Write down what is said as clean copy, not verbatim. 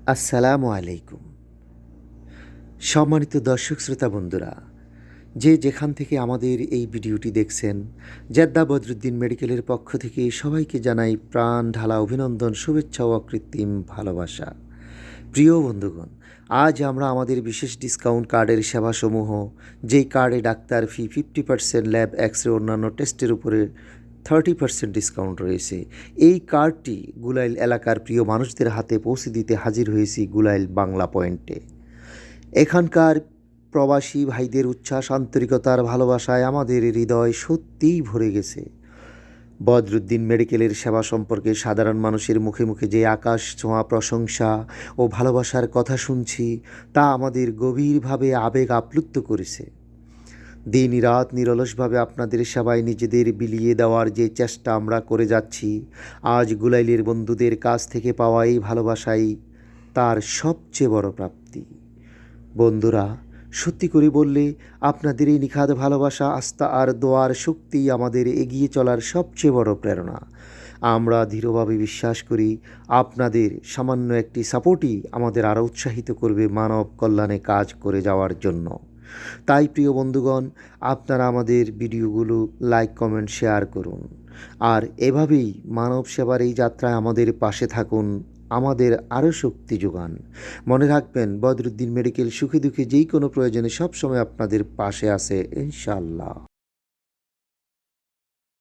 আসসালামু আলাইকুম। সম্মানিত দর্শক শ্রোতা বন্ধুরা, যে যেখান থেকে আমাদের এই ভিডিওটি দেখছেন, জেদ্দা বদরুদ্দীন মেডিকেলের পক্ষ থেকে সবাইকে জানাই প্রাণ ঢালা অভিনন্দন, শুভেচ্ছা ও অকৃত্রিম ভালোবাসা। প্রিয় বন্ধুগণ, আজ আমরা আমাদের বিশেষ ডিসকাউন্ট কার্ডের সেবাসমূহ, যেই কার্ডে ডাক্তার ফি 50%, ল্যাব এক্স-রে অন্যান্য টেস্টের উপরে 30% ডিসকাউন্ট রয়েছে। এই কার্ডটি গুলাইল এলাকার প্রিয় মানুষদের হাতে পৌঁছে দিতে হাজির হয়েছি গুলাইল বাংলা পয়েন্টে। এখানকার প্রবাসী ভাইদের উচ্ছ্বাস, আন্তরিকতার ভালোবাসায় আমাদের হৃদয় সত্যিই ভরে গেছে। বদরুদ্দীন মেডিকেলের সেবা সম্পর্কে সাধারণ মানুষের মুখে মুখে যে আকাশ ছোঁয়া প্রশংসা ও ভালোবাসার কথা শুনছি, তা আমাদের গভীরভাবে আবেগ আপ্লুত করেছে। দিন রাত নিরলসভাবে আপনাদের সেবায় নিজেদের বিলিয়ে দেওয়ার যে চেষ্টা আমরা করে যাচ্ছি, আজ গুলাইলের বন্ধুদের কাছ থেকে পাওয়া এই ভালোবাসাই তার সবচেয়ে বড় প্রাপ্তি। বন্ধুরা, সত্যি করে বললে আপনাদের এই নিখাদ ভালোবাসা, আস্থা আর দোয়ার শক্তিই আমাদের এগিয়ে চলার সবচেয়ে বড় প্রেরণা। আমরা দৃঢ়ভাবে বিশ্বাস করি আপনাদের সামান্য একটি সাপোর্টই আমাদের আরও উৎসাহিত করবে মানব কল্যাণে কাজ করে যাওয়ার জন্য। তাই প্রিয় বন্ধুগণ, আপনারা আমাদের ভিডিওগুলো লাইক, কমেন্ট, শেয়ার করুন। আর এভাবেই মানব সেবার এই যাত্রায় আমাদের পাশে থাকুন, আমাদের আরও শক্তি যোগান। মনে রাখবেন, বদরুদ্দীন মেডিকেল সুখে দুঃখে যেই কোনো প্রয়োজনে সবসময় আপনাদের পাশে আছে ইনশাআল্লাহ।